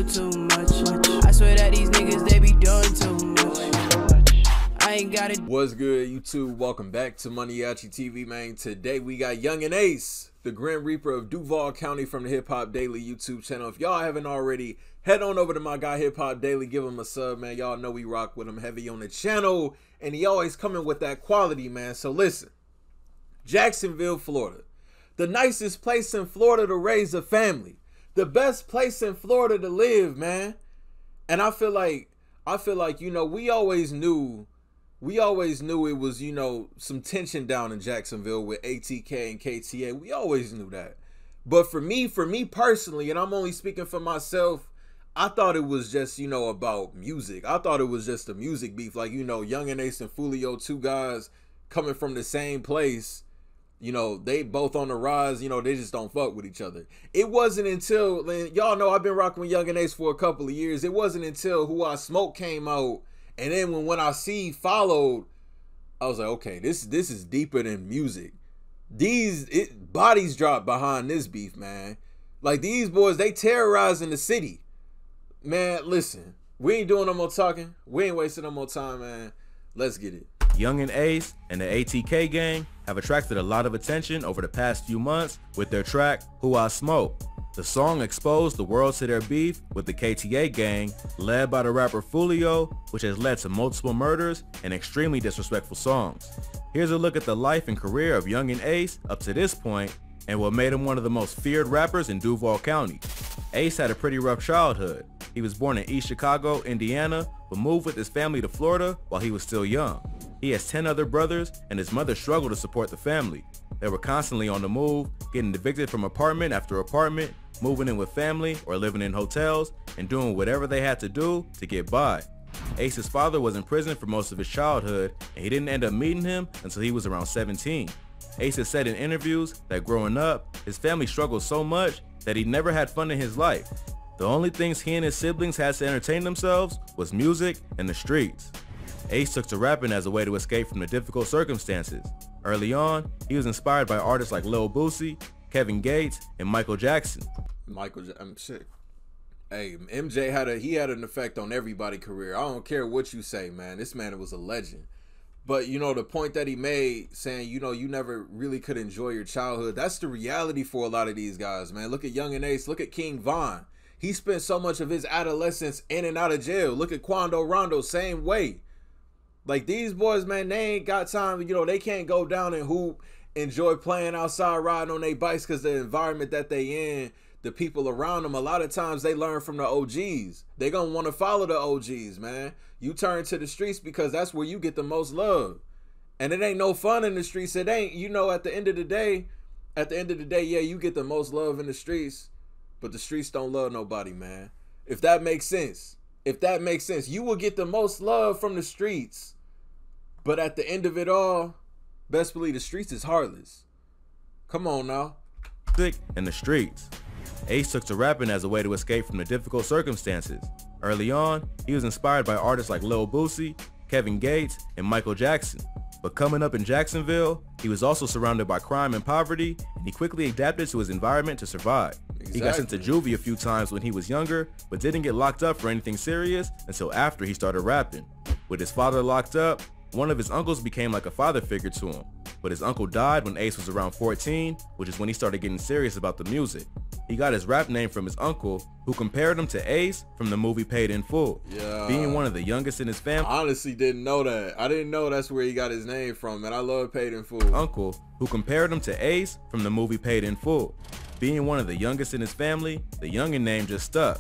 do too much. I swear that these niggas, they be doing too much. I ain't got it. What's good, YouTube? Welcome back to MANIACITV, man. Today we got Yungeen Ace, the Grim Reaper of Duval County, from the Hip Hop Daily YouTube channel. If y'all haven't already, head on over to my guy Hip Hop Daily, give him a sub, man. Y'all know we rock with him heavy on the channel, and he always coming with that quality, man. So listen, Jacksonville, Florida, the nicest place in Florida to raise a family, the best place in Florida to live, man. And I feel like, you know, we always knew it was, you know, some tension down in Jacksonville with ATK and KTA. We always knew that. But for me personally, and I'm only speaking for myself, I thought it was just, you know, about music. I thought it was just a music beef. Like, you know, Yungeen Ace and Fulio, two guys coming from the same place. You know, they both on the rise. You know, they just don't fuck with each other. It wasn't until, y'all know I've been rocking with Yungeen Ace for a couple of years. It wasn't until Who I Smoke came out, and then when I See followed, I was like, okay, this is deeper than music. Bodies dropped behind this beef, man. Like, these boys, they terrorizing the city. Man, listen, we ain't doing no more talking. We ain't wasting no more time, man. Let's get it. Yungeen Ace and the ATK gang have attracted a lot of attention over the past few months with their track, Who I Smoke. The song exposed the world to their beef with the KTA gang, led by the rapper Fulio, which has led to multiple murders and extremely disrespectful songs. Here's a look at the life and career of Yungeen Ace up to this point, and what made him one of the most feared rappers in Duval County. Ace had a pretty rough childhood. He was born in East Chicago, Indiana, but moved with his family to Florida while he was still young. He has 10 other brothers, and his mother struggled to support the family. They were constantly on the move, getting evicted from apartment after apartment, moving in with family or living in hotels, and doing whatever they had to do to get by. Ace's father was in prison for most of his childhood, and he didn't end up meeting him until he was around 17. Ace has said in interviews that growing up, his family struggled so much that he never had fun in his life. The only things he and his siblings had to entertain themselves was music and the streets. Ace took to rapping as a way to escape from the difficult circumstances. Early on, he was inspired by artists like Lil Boosie, Kevin Gates, and Michael Jackson. Shit. Hey, MJ had an effect on everybody's career. I don't care what you say, man. This man was a legend. But, you know, the point that he made, saying, you know, you never really could enjoy your childhood, that's the reality for a lot of these guys, man. Look at Yungeen Ace. Look at King Von. He spent so much of his adolescence in and out of jail. Look at Quando Rondo, same way. Like, these boys, man, they ain't got time. You know, they can't go down and hoop, enjoy playing outside, riding on their bikes, because the environment that they in, the people around them, a lot of times they learn from the OGs. They gonna want to follow the OGs, man. You turn to the streets because that's where you get the most love. And it ain't no fun in the streets. It ain't, you know, at the end of the day, yeah, you get the most love in the streets, but the streets don't love nobody, man. If that makes sense. You will get the most love from the streets, but at the end of it all, best believe the streets is heartless. Come on now. In the streets. Ace took to rapping as a way to escape from the difficult circumstances. Early on, he was inspired by artists like Lil Boosie, Kevin Gates, and Michael Jackson. But coming up in Jacksonville, he was also surrounded by crime and poverty, and he quickly adapted to his environment to survive. Exactly. He got sent to juvie a few times when he was younger, but didn't get locked up for anything serious until after he started rapping. With his father locked up, one of his uncles became like a father figure to him. But his uncle died when Ace was around 14, which is when he started getting serious about the music. He got his rap name from his uncle, who compared him to Ace from the movie Paid in Full. Yeah. Being one of the youngest in his family. I honestly didn't know that. I didn't know that's where he got his name from, and I love Paid in Full. Uncle, who compared him to Ace from the movie Paid in Full. Being one of the youngest in his family, the Yungeen name just stuck.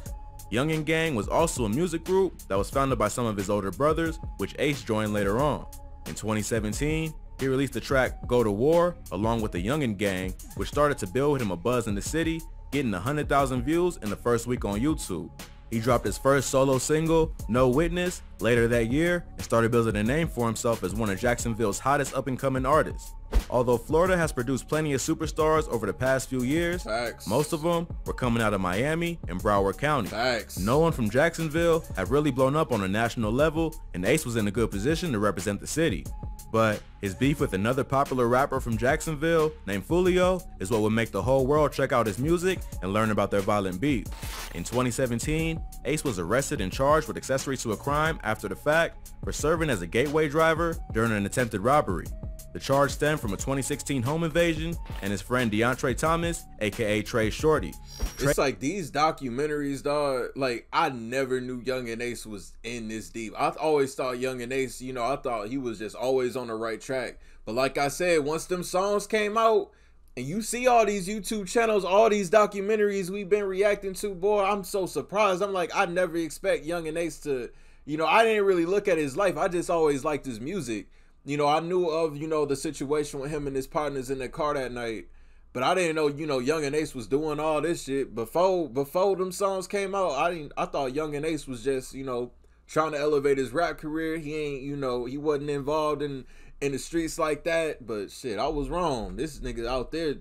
Yungeen Gang was also a music group that was founded by some of his older brothers, which Ace joined later on. In 2017, he released the track Go to War along with the Yungeen Gang, which started to build him a buzz in the city, getting 100,000 views in the first week on YouTube. He dropped his first solo single, No Witness, later that year, and started building a name for himself as one of Jacksonville's hottest up-and-coming artists. Although Florida has produced plenty of superstars over the past few years, Facts. Most of them were coming out of Miami and Broward County. Facts. No one from Jacksonville had really blown up on a national level, and Ace was in a good position to represent the city. But his beef with another popular rapper from Jacksonville named Fulio is what would make the whole world check out his music and learn about their violent beef. In 2017, Ace was arrested and charged with accessory to a crime after the fact for serving as a gateway driver during an attempted robbery. The charge stemmed from a 2016 home invasion and his friend DeAndre Thomas, aka Trey Shorty. It's like these documentaries, dog. Like, I never knew Yungeen Ace was in this deep. I always thought Yungeen Ace, you know, I thought he was just always on the right track. But like I said, once them songs came out, and you see all these YouTube channels, all these documentaries we've been reacting to, boy, I'm so surprised. I'm like, I never expect Yungeen Ace to, you know, I didn't really look at his life. I just always liked his music. You know, I knew of, you know, the situation with him and his partners in the car that night. But I didn't know, you know, Yungeen Ace was doing all this shit. Before them songs came out, I thought Yungeen Ace was just, you know, trying to elevate his rap career. He ain't, you know, he wasn't involved in the streets like that. But shit, I was wrong. This nigga out there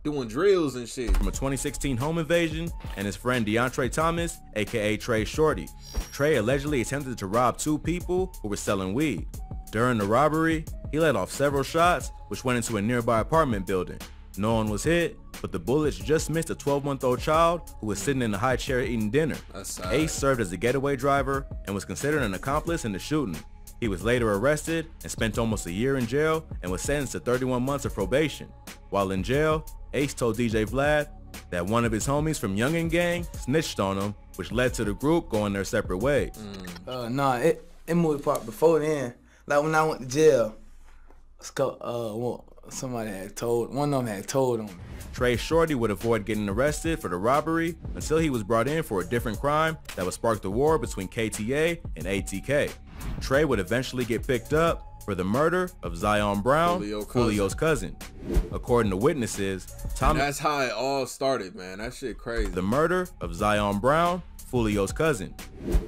doing drills and shit. From a 2016 home invasion and his friend DeAndre Thomas, aka Trey Shorty. Trey allegedly attempted to rob two people who were selling weed. During the robbery, he let off several shots which went into a nearby apartment building. No one was hit, but the bullets just missed a 12-month-old child who was sitting in a high chair eating dinner. Ace served as a getaway driver and was considered an accomplice in the shooting. He was later arrested and spent almost a year in jail and was sentenced to 31 months of probation. While in jail, Ace told DJ Vlad that one of his homies from Yungeen gang snitched on him, which led to the group going their separate ways. Nah, it moved apart before then. Like when I went to jail, somebody had told, one of them had told him. Trey Shorty would avoid getting arrested for the robbery until he was brought in for a different crime that would spark the war between KTA and ATK. Trey would eventually get picked up for the murder of Zion Brown, Fulio's cousin. According to witnesses, that's how it all started, man. That shit crazy. The murder of Zion Brown, Fulio's cousin.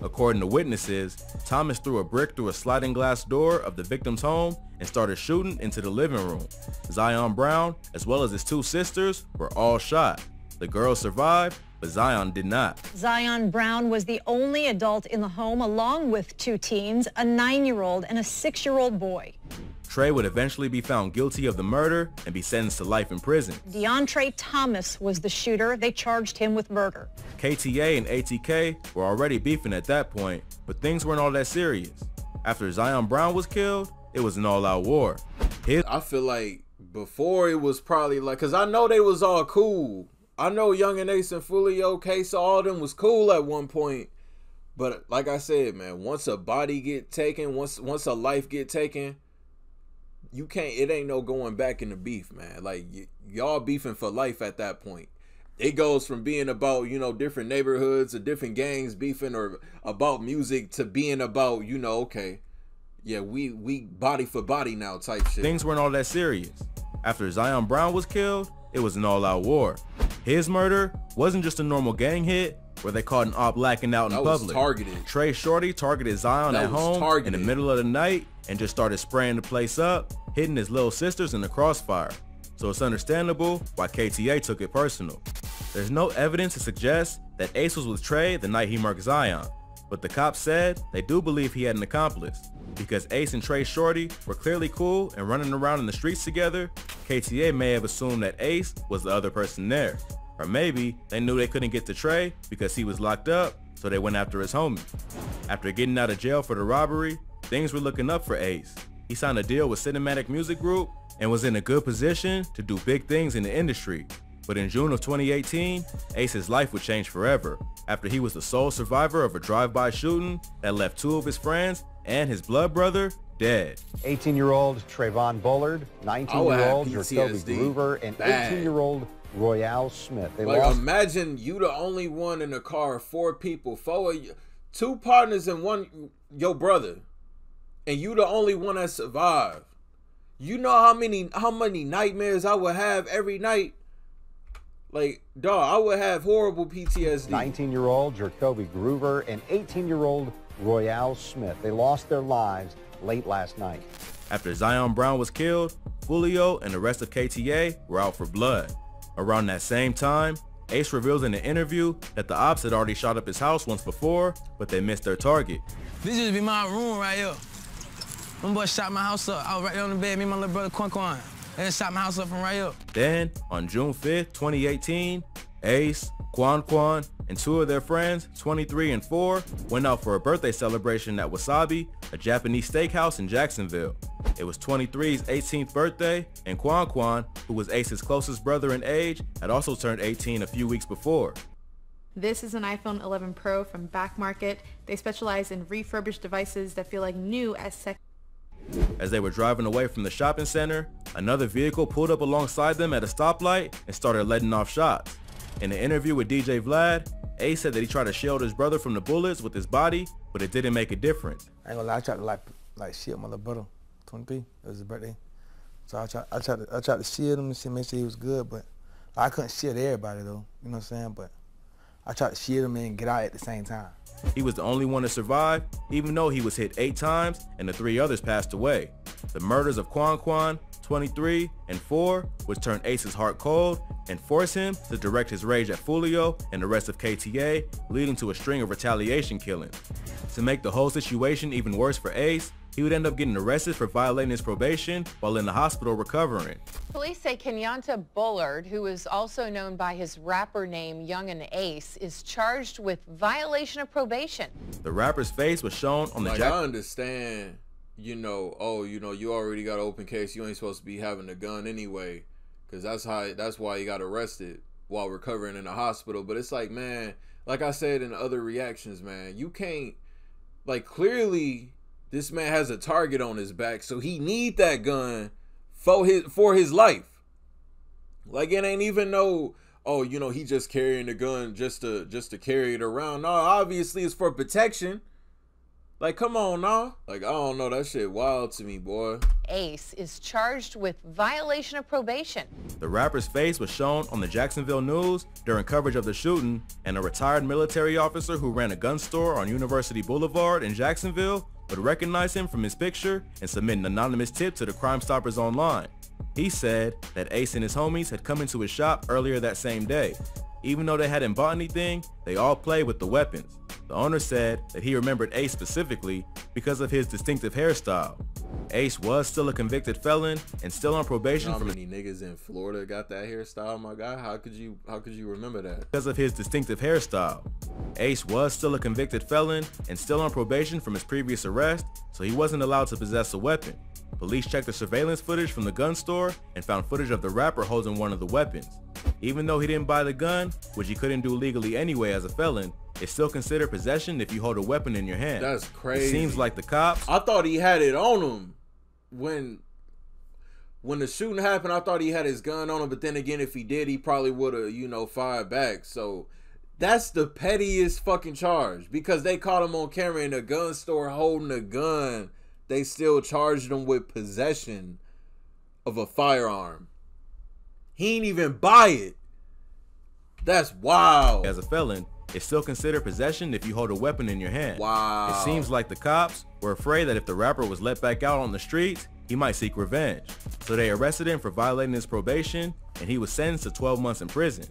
According to witnesses, Thomas threw a brick through a sliding glass door of the victim's home and started shooting into the living room. Zion Brown, as well as his two sisters, were all shot. The girls survived, but Zion did not. Zion Brown was the only adult in the home, along with two teens, a 9-year-old and a 6-year-old boy. Trey would eventually be found guilty of the murder and be sentenced to life in prison. DeAndre Thomas was the shooter. They charged him with murder. KTA and ATK were already beefing at that point, but things weren't all that serious. After Zion Brown was killed, it was an all-out war. I feel like before it was probably like, because I know they was all cool. I know Yungeen Ace and Fulio, Queso, all of them was cool at one point. But like I said, man, once a body get taken, once a life get taken, you can't, it ain't no going back in the beef, man. Like, y'all beefing for life at that point. It goes from being about, you know, different neighborhoods or different gangs beefing or about music to being about, you know, okay, yeah, we body for body now type shit. Things weren't all that serious. After Zion Brown was killed, it was an all-out war. His murder wasn't just a normal gang hit where they caught an op blacking out in public. Targeted. Trey Shorty targeted Zion at home in the middle of the night and just started spraying the place up, hitting his little sisters in the crossfire. So it's understandable why KTA took it personal. There's no evidence to suggest that Ace was with Trey the night he murked Zion, but the cops said they do believe he had an accomplice. Because Ace and Trey Shorty were clearly cool and running around in the streets together, KTA may have assumed that Ace was the other person there. Or maybe they knew they couldn't get to Trey because he was locked up, so they went after his homie. After getting out of jail for the robbery, things were looking up for Ace. He signed a deal with Cinematic Music Group and was in a good position to do big things in the industry. But in June of 2018, Ace's life would change forever after he was the sole survivor of a drive-by shooting that left two of his friends and his blood brother dead. 18-year-old Trayvon Bullard, 19-year-old Jacoby Groover, and 18-year-old Royale Smith. They lost. Imagine you the only one in the car, 4 people, 4 of you, 2 partners and one your brother, and you the only one that survived. You know how many nightmares I would have every night? Like, dog, I would have horrible PTSD. 19-year-old Jacoby Groover and 18-year-old Royale Smith. They lost their lives late last night. After Zion Brown was killed, Fulio and the rest of KTA were out for blood. Around that same time, Ace reveals in an interview that the ops had already shot up his house once before, but they missed their target. This just be my room right here. Them boys shot my house up. I was right there on the bed, me and my little brother Quan. They shot my house up from right up. Then, on June 5th, 2018, Ace, Quan, and two of their friends, 23 and 4, went out for a birthday celebration at Wasabi, a Japanese steakhouse in Jacksonville. It was 23's 18th birthday, and Quan, who was Ace's closest brother in age, had also turned 18 a few weeks before. This is an iPhone 11 Pro from Back Market. They specialize in refurbished devices that feel like new as second. As they were driving away from the shopping center, another vehicle pulled up alongside them at a stoplight and started letting off shots. In an interview with DJ Vlad, Ace said that he tried to shield his brother from the bullets with his body, but it didn't make a difference. I ain't gonna lie, I tried to like shield my little brother, 23. It was his birthday. So I tried to shield him and make sure he was good, but I couldn't shield everybody though, you know what I'm saying? But I tried to shield him and get out at the same time. He was the only one to survive, even though he was hit 8 times and the 3 others passed away. The murders of Quan, 23, and 4, which turned Ace's heart cold and forced him to direct his rage at Fulio and the rest of KTA, leading to a string of retaliation killings. To make the whole situation even worse for Ace, he would end up getting arrested for violating his probation while in the hospital recovering. Police say Kenyatta Bullard, who is also known by his rapper name Yungeen Ace, is charged with violation of probation. The rapper's face was shown on the I understand, you already got an open case. You ain't supposed to be having a gun anyway, because that's why he got arrested while recovering in the hospital. But it's like, man, like I said in other reactions, man, you can't, like, clearly this man has a target on his back, so he need that gun for his life. Like, it ain't even he just carrying the gun just to carry it around. No, obviously it's for protection. Like, come on now. Like, I don't know, that shit wild to me, boy. Ace is charged with violation of probation. The rapper's face was shown on the Jacksonville News during coverage of the shooting, and a retired military officer who ran a gun store on University Boulevard in Jacksonville would recognize him from his picture and submit an anonymous tip to the Crime Stoppers online. He said that Ace and his homies had come into his shop earlier that same day. Even though they hadn't bought anything, they all played with the weapons. The owner said that he remembered Ace specifically because of his distinctive hairstyle. Ace was still a convicted felon and still on probation. How many niggas in Florida got that hairstyle, my guy? How could you remember that? Because of his distinctive hairstyle. Ace was still a convicted felon and still on probation from his previous arrest, so he wasn't allowed to possess a weapon. Police checked the surveillance footage from the gun store and found footage of the rapper holding one of the weapons. Even though he didn't buy the gun, which he couldn't do legally anyway as a felon, it's still considered possession if you hold a weapon in your hand. That's crazy. It seems like the cops... I thought he had it on him. When the shooting happened, I thought he had his gun on him, but then again, if he did, he probably would have, fired back. So that's the pettiest fucking charge, because they caught him on camera in a gun store holding a gun. They still charged him with possession of a firearm. He ain't even buy it. That's wild. As a felon, it's still considered possession if you hold a weapon in your hand. Wow. It seems like the cops were afraid that if the rapper was let back out on the streets, he might seek revenge. So they arrested him for violating his probation, and he was sentenced to 12 months in prison.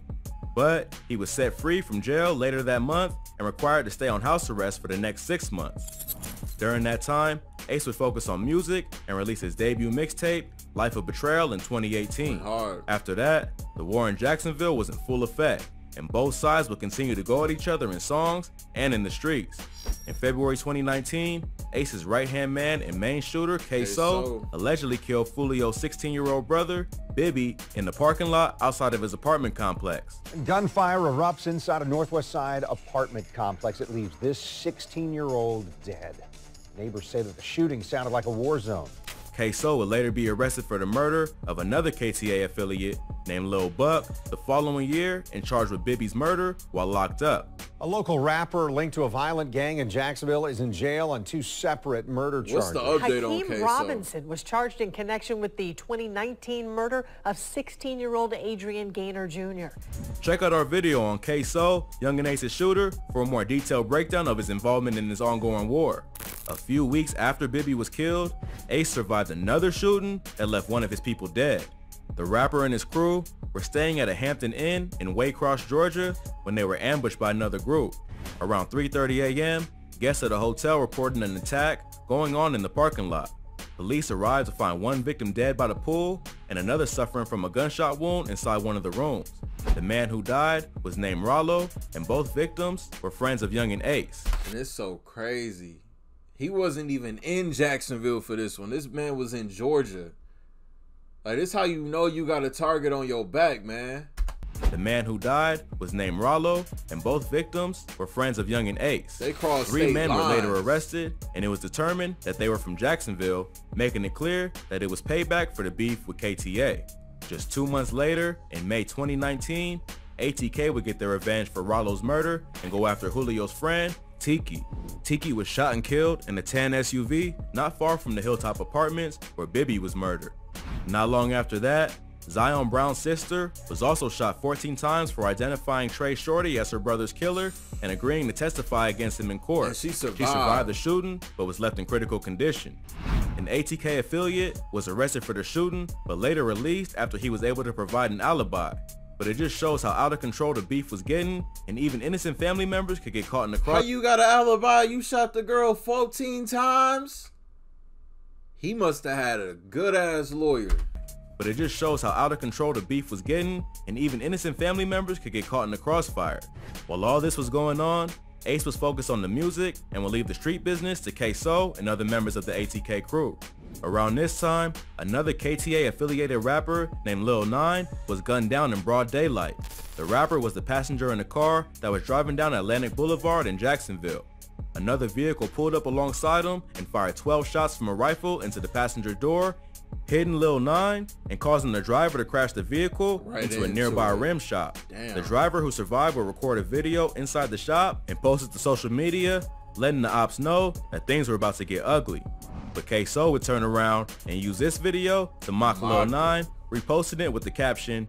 But he was set free from jail later that month and required to stay on house arrest for the next 6 months. During that time, Ace would focus on music and release his debut mixtape, Life of Betrayal, in 2018. After that, the war in Jacksonville was in full effect, and both sides would continue to go at each other in songs and in the streets. In February 2019, Ace's right-hand man and main shooter, K-So, allegedly killed Fulio's 16-year-old brother, Bibby, in the parking lot outside of his apartment complex. Gunfire erupts inside a Northwest Side apartment complex. It leaves this 16-year-old dead. Neighbors say that the shooting sounded like a war zone. K-So would later be arrested for the murder of another KTA affiliate named Lil Buck the following year and charged with Bibby's murder while locked up. A local rapper linked to a violent gang in Jacksonville is in jail on 2 separate murder charges. What's the update on K-So? Robinson was charged in connection with the 2019 murder of 16-year-old Adrian Gaynor Jr. Check out our video on K-So, Yungeen Ace's shooter, for a more detailed breakdown of his involvement in this ongoing war. A few weeks after Bibby was killed, Ace survived another shooting that left one of his people dead. The rapper and his crew were staying at a Hampton Inn in Waycross, Georgia, when they were ambushed by another group. Around 3:30 a.m., guests at a hotel reported an attack going on in the parking lot. Police arrived to find one victim dead by the pool and another suffering from a gunshot wound inside one of the rooms. The man who died was named Rollo, and both victims were friends of Yungeen Ace. And it's so crazy. He wasn't even in Jacksonville for this one. This man was in Georgia. Like, this how you know you got a target on your back, man. The man who died was named Rollo, and both victims were friends of Yungeen Ace. They crossed 3 state men lines. were later arrested, and it was determined that they were from Jacksonville, making it clear that it was payback for the beef with KTA. Just 2 months later, in May 2019, ATK would get their revenge for Rollo's murder and go after Julio's friend, Tiki. Tiki was shot and killed in a tan SUV not far from the Hilltop Apartments where Bibby was murdered. Not long after that, Zion Brown's sister was also shot 14 times for identifying Trey Shorty as her brother's killer and agreeing to testify against him in court. And she survived. She survived the shooting, but was left in critical condition. An ATK affiliate was arrested for the shooting, but later released after he was able to provide an alibi. But it just shows how out of control the beef was getting, and even innocent family members could get caught in the cross. How you got an alibi? You shot the girl 14 times? He must have had a good-ass lawyer. But it just shows how out of control the beef was getting, and even innocent family members could get caught in the crossfire. While all this was going on, Ace was focused on the music and would leave the street business to K-So and other members of the ATK crew. Around this time, another KTA affiliated rapper named Lil 9 was gunned down in broad daylight. The rapper was the passenger in a car that was driving down Atlantic Boulevard in Jacksonville. Another vehicle pulled up alongside him and fired 12 shots from a rifle into the passenger door, hitting Lil 9 and causing the driver to crash the vehicle into a nearby rim shop. Damn. The driver who survived would record a video inside the shop and post it to social media, letting the ops know that things were about to get ugly. But K-So would turn around and use this video to mock Lil 9, reposting it with the caption,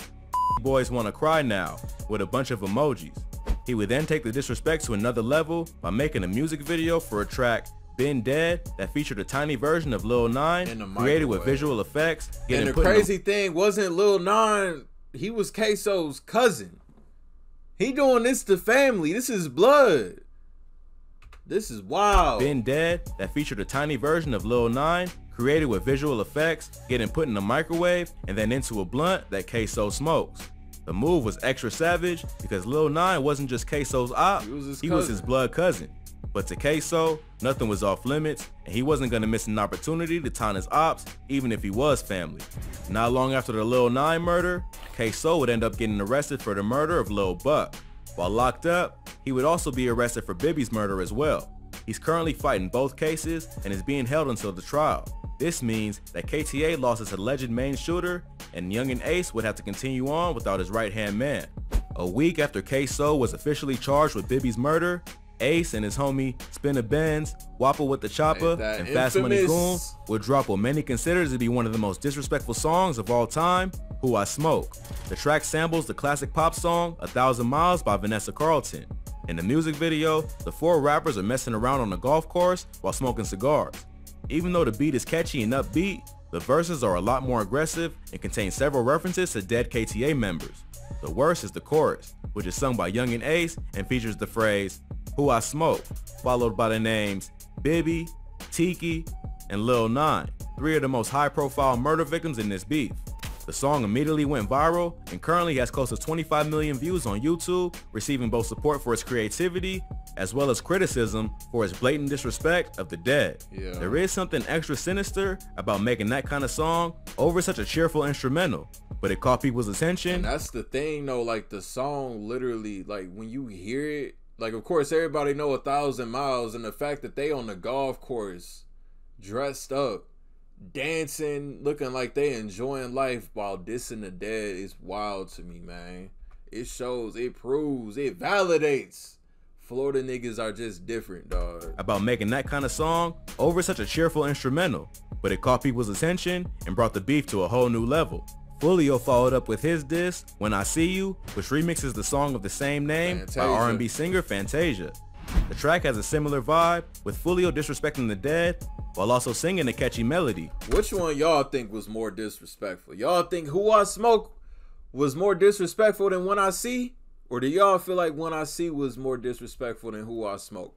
"Boys wanna cry now," with a bunch of emojis. He would then take the disrespect to another level by making a music video for a track, Been Dead, that featured a tiny version of Lil 9 created with visual effects. And the crazy thing wasn't Lil 9, he was K-So's cousin. He doing this to family. This is blood. This is wild. Been Dead, that featured a tiny version of Lil 9 created with visual effects, getting put in the microwave and then into a blunt that K-So smokes. The move was extra savage because Lil 9 wasn't just K-So's op, he was his blood cousin. But to K-So, nothing was off limits, and he wasn't gonna miss an opportunity to taunt his ops, even if he was family. Not long after the Lil 9 murder, K-So would end up getting arrested for the murder of Lil Buck. While locked up, he would also be arrested for Bibby's murder as well. He's currently fighting both cases and is being held until the trial. This means that KTA lost its alleged main shooter, and Yungeen Ace would have to continue on without his right-hand man. A week after K-So was officially charged with Bibby's murder, Ace and his homie Spinna Benz, Wappa with the Chopper, and Fast Money Goon would drop what many consider to be one of the most disrespectful songs of all time, Who I Smoke. The track samples the classic pop song 1,000 Miles by Vanessa Carlton. In the music video, the 4 rappers are messing around on a golf course while smoking cigars. Even though the beat is catchy and upbeat, the verses are a lot more aggressive and contain several references to dead KTA members. The worst is the chorus, which is sung by Yungeen Ace and features the phrase, "Who I Smoke," followed by the names Bibby, Tiki, and Lil 9, 3 of the most high-profile murder victims in this beef. The song immediately went viral and currently has close to 25 million views on YouTube, receiving both support for its creativity as well as criticism for its blatant disrespect of the dead. There is something extra sinister about making that kind of song over such a cheerful instrumental, but it caught people's attention. And that's the thing though, like the song literally, like when you hear it, like of course everybody know 1,000 Miles, and the fact that they on the golf course dressed up, dancing, looking like they enjoying life while dissing the dead is wild to me, man. It shows, it proves, it validates Florida niggas are just different, dog. About making that kind of song over such a cheerful instrumental, but it caught people's attention and brought the beef to a whole new level. Fulio followed up with his diss, When I See You, which remixes the song of the same name by R&B singer Fantasia. The track has a similar vibe, with Fulio disrespecting the dead while also singing a catchy melody. Which one y'all think was more disrespectful? Y'all think Who I Smoke was more disrespectful than When I See? Or do y'all feel like When I See was more disrespectful than Who I Smoke?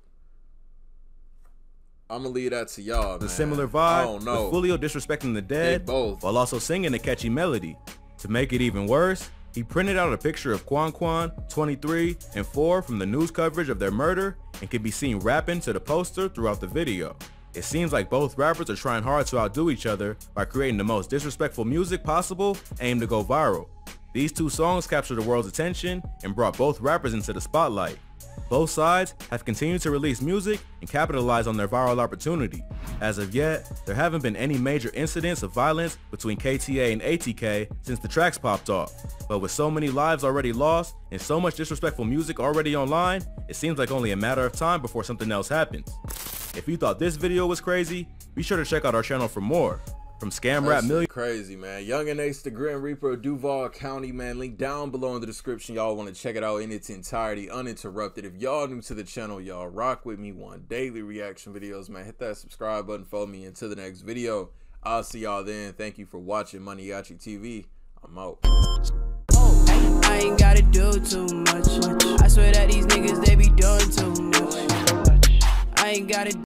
I'm gonna leave that to y'all, man. The similar vibe, I don't know. with Fulio disrespecting the dead both. while also singing a catchy melody. To make it even worse, he printed out a picture of Quan Quan, 23, and 4 from the news coverage of their murder and can be seen rapping to the poster throughout the video. It seems like both rappers are trying hard to outdo each other by creating the most disrespectful music possible aimed to go viral. These two songs captured the world's attention and brought both rappers into the spotlight. Both sides have continued to release music and capitalize on their viral opportunity. As of yet, there haven't been any major incidents of violence between KTA and ATK since the tracks popped off. But with so many lives already lost and so much disrespectful music already online, it seems like only a matter of time before something else happens. If you thought this video was crazy, be sure to check out our channel for more. From Scam Rap Million. Crazy, man. Yungeen Ace, the Grim Reaper of Duval County, man. Link down below in the description. Y'all want to check it out in its entirety, uninterrupted. If y'all new to the channel, y'all rock with me. Want daily reaction videos, man. Hit that subscribe button. Follow me into the next video. I'll see y'all then. Thank you for watching MANIACITV. I'm out. I ain't gotta do too much. I swear that these niggas, they be doing too much. I ain't gotta